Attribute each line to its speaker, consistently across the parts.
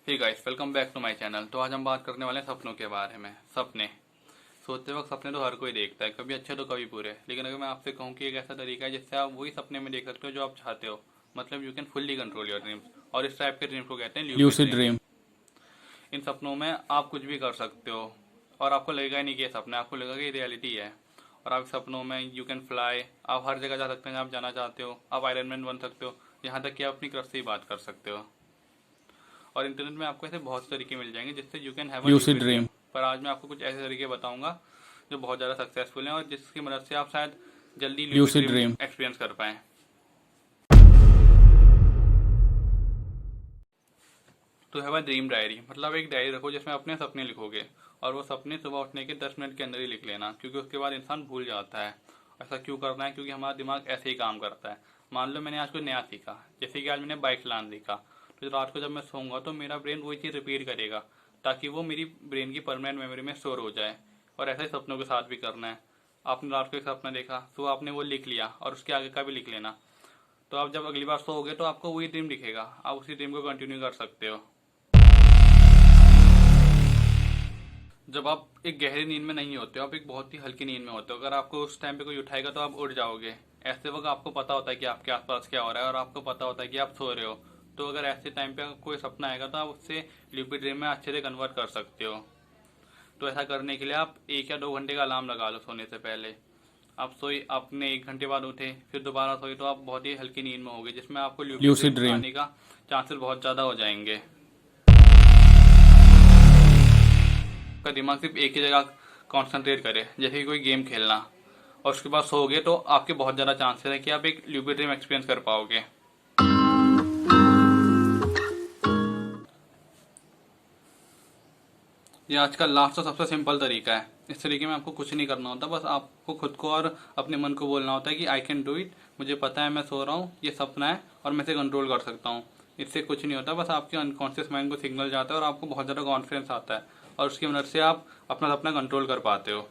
Speaker 1: Hey guys, welcome back to my channel. तो आज हम बात करने वाले हैं सपनों के बारे में। सपने सोते वक्त सपने तो हर कोई देखता है, कभी अच्छे तो कभी बुरे। लेकिन अगर मैं आपसे कहूँ कि एक ऐसा तरीका है जिससे आप वही सपने में देख सकते हो जो आप चाहते हो, मतलब you can fully control your dreams. और इस टाइप के ड्रीम्स को कहते हैं ल्यूसिड
Speaker 2: ल्यूसिड
Speaker 1: ड्रीम्स।
Speaker 2: ड्रीम।
Speaker 1: इन सपनों में आप कुछ भी कर सकते हो और आपको लगेगा ही नहीं कि ये सपना है, आपको लगेगा कि ये रियलिटी है। और आप सपनों में यू कैन फ्लाई, आप हर जगह जा सकते हैं जहाँ आप जाना चाहते हो। आप आयरन मैन बन सकते हो, यहाँ तक कि आप अपनी क्रश से ही बात कर सकते हो। और इंटरनेट में आपको ऐसे बहुत से तरीके मिल जाएंगे जिससे you can have a
Speaker 2: lucid
Speaker 1: lucid dream.
Speaker 2: Dream.
Speaker 1: पर आज मैं आपको कुछ ऐसे तरीके बताऊंगा जो बहुत ज़्यादा सक्सेसफुल हैं और जिसकी मदद से आप शायद जल्दी lucid
Speaker 2: lucid
Speaker 1: dream
Speaker 2: dream.
Speaker 1: Experience कर पाएँ। तो हैव अ ड्रीम डायरी, मतलब एक डायरी रखो जिसमें अपने सपने लिखोगे। और वो सपने सुबह उठने के 10 मिनट के अंदर ही लिख लेना, क्योंकि उसके बाद इंसान भूल जाता है। ऐसा क्यों करना है? क्योंकि हमारा दिमाग ऐसे ही काम करता है। मान लो मैंने आज कुछ नया सीखा, जैसे कि आज मैंने बाइक चलाना सीखा, तो रात को जब मैं सोऊंगा तो मेरा ब्रेन वही चीज़ रिपीट करेगा, ताकि वो मेरी ब्रेन की परमानेंट मेमोरी में स्टोर हो जाए। और ऐसे ही सपनों के साथ भी करना है। आपने रात को एक सपना देखा, सुबह आपने वो लिख लिया और उसके आगे का भी लिख लेना। तो आप जब अगली बार सोओगे तो आपको वही ड्रीम दिखेगा, आप उसी ड्रीम को कंटिन्यू कर सकते हो। जब आप एक गहरी नींद में नहीं होते हो, आप एक बहुत ही हल्की नींद में होते हो, अगर आपको उस टाइम पे कोई उठाएगा तो आप उठ जाओगे। ऐसे वक्त आपको पता होता है कि आपके आसपास क्या हो रहा है और आपको पता होता है कि आप सो रहे हो। तो अगर ऐसे टाइम पे कोई सपना आएगा तो आप उससे ल्यूपिड ड्रीम में अच्छे से कन्वर्ट कर सकते हो। तो ऐसा करने के लिए आप 1 या 2 घंटे का अलार्म लगा लो सोने से पहले। आप सोई, आपने 1 घंटे बाद उठे, फिर दोबारा सोई, तो आप बहुत ही हल्की नींद में होगे, जिसमें आपको ल्यूपिड
Speaker 2: ल्यूसिड
Speaker 1: ड्रीम
Speaker 2: ड्रीम।
Speaker 1: आने का चांसेस बहुत ज़्यादा हो जाएंगे। आपका दिमाग सिर्फ एक ही जगह कंसंट्रेट करे, जैसे कि कोई गेम खेलना, और उसके बाद सोओगे तो आपके बहुत ज़्यादा चांसेस है कि आप एक ल्यूपिड ड्रीम एक्सपीरियंस कर पाओगे। ये आज का लास्ट और सबसे सिंपल तरीका है। इस तरीके में आपको कुछ नहीं करना होता, बस आपको खुद को और अपने मन को बोलना होता है कि आई कैन डू इट। मुझे पता है मैं सो रहा हूँ, ये सपना है और मैं इसे कंट्रोल कर सकता हूँ। इससे कुछ नहीं होता, बस आपके अनकॉन्शियस माइंड को सिग्नल जाता है और आपको बहुत ज़्यादा कॉन्फिडेंस आता है, और उसकी मदद से आप अपना सपना कंट्रोल कर पाते हो।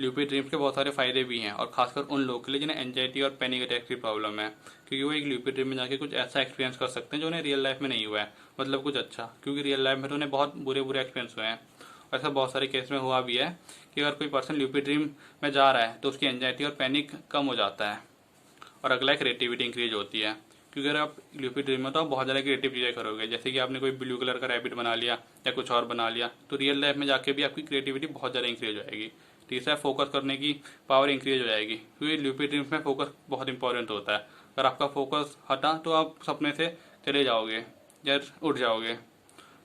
Speaker 1: ल्यूपिड ड्रीम्स के बहुत सारे फायदे भी हैं, और खासकर उन लोगों के लिए जिन्हें एंजाइटी और पैनिक अटैक की प्रॉब्लम है, क्योंकि वो एक ल्यूपिड ड्रीम में जाके कुछ ऐसा एक्सपीरियंस कर सकते हैं जो उन्हें रियल लाइफ में नहीं हुआ है। मतलब कुछ अच्छा, क्योंकि रियल लाइफ में तो उन्हें बहुत बुरे बुरे एक्सपीरियंस हुए हैं। ऐसा बहुत सारे केस में हुआ भी है कि अगर कोई पर्सन ल्यूपिड ड्रीम में जा रहा है तो उसकी एंजाइटी और पैनिक कम हो जाता है, और अगला क्रिएटिविटी इंक्रीज होती है। क्योंकि अगर आप ल्यूपिड ड्रीम में तो आप बहुत ज़्यादा क्रिएटिव चीज़ें करोगे, जैसे कि आपने कोई ब्लू कलर का रैबिट बना लिया या कुछ और बना लिया, तो रियल लाइफ में जाके भी आपकी क्रिएटिविटी बहुत ज़्यादा इंक्रीज हो जाएगी। तीसरा, फोकस करने की पावर इंक्रीज हो जाएगी, क्योंकि ल्यूपिड ड्रीम्स में फोकस बहुत इंपॉर्टेंट होता है। अगर आपका फोकस हटा तो आप सपने से चले जाओगे या उठ जाओगे।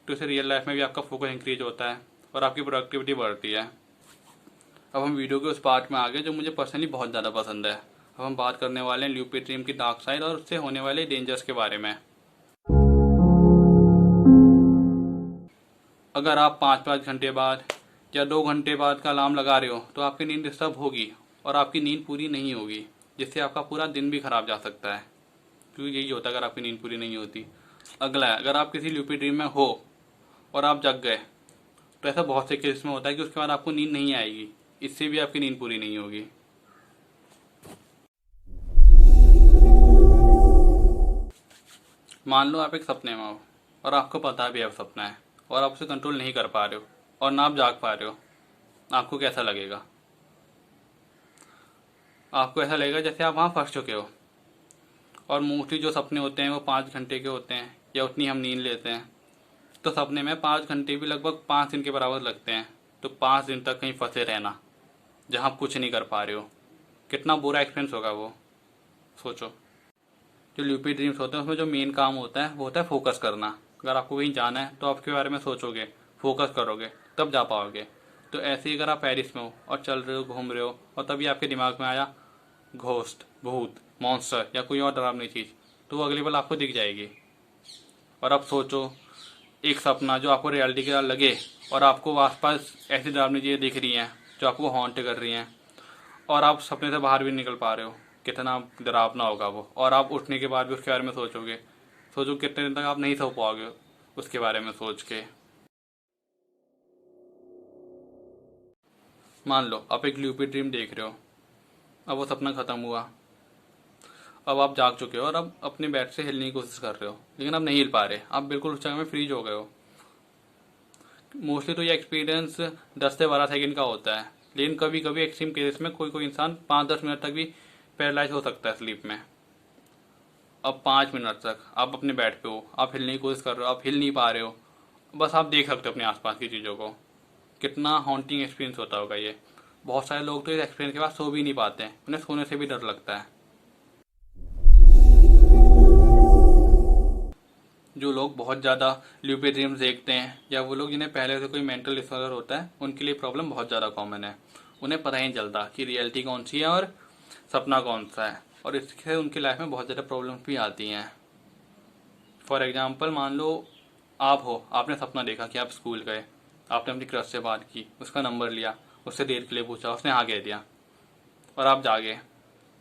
Speaker 1: तो इससे रियल लाइफ में भी आपका फोकस इंक्रीज होता है और आपकी प्रोडक्टिविटी बढ़ती है। अब हम वीडियो के उस पार्ट में आ गए जो मुझे पर्सनली बहुत ज़्यादा पसंद है। अब हम बात करने वाले हैं ल्यूपिड ड्रीम की डार्क साइड और उससे होने वाले डेंजर्स के बारे में। अगर आप 5-5 घंटे बाद या 2 घंटे बाद का अलार्म लगा रहे हो तो आपकी नींद डिस्टर्ब होगी और आपकी नींद पूरी नहीं होगी, जिससे आपका पूरा दिन भी खराब जा सकता है, क्योंकि यही होता है अगर आपकी नींद पूरी नहीं होती। अगला है, अगर आप किसी ल्यूपिड ड्रीम में हो और आप जग गए, तो ऐसा बहुत से केस में होता है कि उसके बाद आपको नींद नहीं आएगी, इससे भी आपकी नींद पूरी नहीं होगी। मान लो आप एक सपने में हो और आपको पता भी है वो सपना है, और आप उसे कंट्रोल नहीं कर पा रहे हो और ना आप जाग पा रहे हो। आपको कैसा लगेगा? आपको ऐसा लगेगा जैसे आप वहाँ फंस चुके हो। और मोस्टली जो सपने होते हैं वो 5 घंटे के होते हैं, या उतनी हम नींद लेते हैं। तो सपने में 5 घंटे भी लगभग 5 दिन के बराबर लगते हैं। तो 5 दिन तक कहीं फंसे रहना जहाँ आप कुछ नहीं कर पा रहे हो, कितना बुरा एक्सपीरियंस होगा वो, सोचो। जो ल्यूपिड ड्रीम्स होते हैं उसमें जो मेन काम होता है वो होता है फोकस करना। अगर आपको कहीं जाना है तो आपके बारे में सोचोगे, फोकस करोगे, तब जा पाओगे। तो ऐसे ही अगर आप पेरिस में हो और चल रहे हो, घूम रहे हो, और तभी आपके दिमाग में आया घोस्ट, भूत, मॉन्स्टर या कोई और डरावनी चीज़, तो वो अगली बार आपको दिख जाएगी। और अब सोचो एक सपना जो आपको रियलिटी के साथ लगे, और आपको आसपास ऐसी डरावनी चीज़ें दिख रही हैं जो आपको हॉन्ट कर रही हैं, और आप सपने से बाहर भी निकल पा रहे हो, कितना डरावना होगा वो। और आप उठने के बाद भी उसके बारे में सोचोगे, सोचो कितने दिन तक आप नहीं सो पाओगे उसके बारे में सोच के। मान लो आप एक ल्यूपिड ड्रीम देख रहे हो, अब वो सपना ख़त्म हुआ, अब आप जाग चुके हो और अब अपने बेड से हिलने की कोशिश कर रहे हो, लेकिन अब नहीं हिल पा रहे, आप बिल्कुल उस जगह में फ्रीज हो गए हो। मोस्टली तो ये एक्सपीरियंस 10 से 12 सेकंड का होता है, लेकिन कभी कभी एक्सट्रीम केसेस में कोई कोई इंसान 5-10 मिनट तक भी पैरालाइज हो सकता है स्लीप में। अब 5 मिनट तक आप अपने बेड पे हो, आप हिलने की कोशिश कर रहे हो, आप हिल नहीं पा रहे हो, बस आप देख सकते हो अपने आसपास की चीज़ों को। कितना हॉन्टिंग एक्सपीरियंस होता होगा ये। बहुत सारे लोग तो इस एक्सपीरियंस के बाद सो भी नहीं पाते हैं, उन्हें सोने से भी डर लगता है। जो लोग बहुत ज़्यादा ल्यूपिड ड्रीम्स देखते हैं, या वो लोग जिन्हें पहले से कोई मेंटल डिसऑर्डर होता है, उनके लिए प्रॉब्लम बहुत ज़्यादा कॉमन है। उन्हें पता ही नहीं चलता कि रियलिटी कौन सी है और सपना कौन सा है, और इससे उनकी लाइफ में बहुत ज़्यादा प्रॉब्लम्स भी आती हैं। फॉर एग्जाम्पल, मान लो आप हो, आपने सपना देखा कि आप स्कूल गए, आपने अपनी क्रश से बात की, उसका नंबर लिया, उससे डेट के लिए पूछा, उसने हाँ कह दिया, और आप जागे,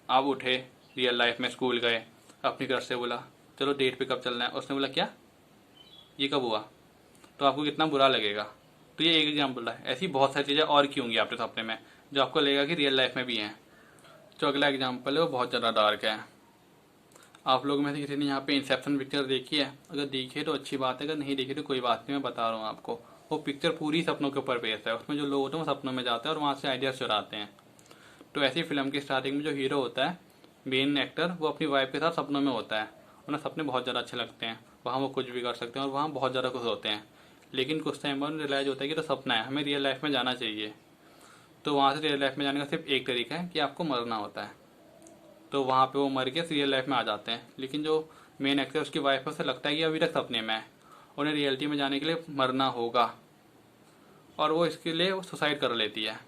Speaker 1: आप उठे, रियल लाइफ में स्कूल गए, अपनी क्रश से बोला चलो डेट पे कब चलना है, उसने बोला क्या, ये कब हुआ, तो आपको कितना बुरा लगेगा। तो ये एक एग्जाम्पल है, ऐसी बहुत सारी चीज़ें और की होंगी आपके सपने में जो आपको लगेगा कि रियल लाइफ में भी हैं। जो अगला एग्जाम्पल है वो बहुत ज़्यादा डार्क है। आप लोग में से किसी ने यहाँ पे इंसेप्शन पिक्चर देखी है? अगर देखी है तो अच्छी बात है, अगर नहीं देखी तो कोई बात नहीं, मैं बता रहा हूँ आपको। वो पिक्चर पूरी सपनों के ऊपर बेस्ड है। उसमें जो लोग होते हैं वो सपनों में जाते हैं और वहाँ से आइडियाज़ चुराते हैं। तो ऐसी फिल्म की स्टार्टिंग में जो हीरो होता है, मेन एक्टर, वो अपनी वाइफ के साथ सपनों में होता है। उन्हें सपने बहुत ज़्यादा अच्छे लगते हैं, वहाँ वो कुछ भी कर सकते हैं और वहाँ बहुत ज़्यादा खुश होते हैं। लेकिन कुछ टाइम बाद रियलाइज़ होता है कि तो सपना है, हमें रियल लाइफ में जाना चाहिए। तो वहाँ से रियल लाइफ में जाने का सिर्फ एक तरीका है कि आपको मरना होता है। तो वहाँ पे वो मर के रियल लाइफ में आ जाते हैं। लेकिन जो मेन एक्टर, उसकी वाइफ है, उसे लगता है कि अभी तक सपने में है, उन्हें रियलिटी में जाने के लिए मरना होगा, और वो इसके लिए वो सुसाइड कर लेती है।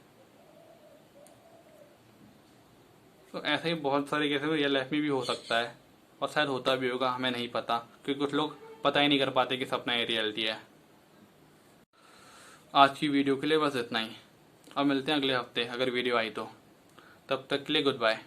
Speaker 1: तो ऐसे ही बहुत सारे केसेस रियल लाइफ में भी हो सकता है, और शायद होता भी होगा, हमें नहीं पता, क्योंकि कुछ लोग पता ही नहीं कर पाते कि सपना ये रियलिटी है। आज की वीडियो के लिए बस इतना ही। अब मिलते हैं अगले हफ्ते, अगर वीडियो आई तो। तब तक के लिए गुड बाय।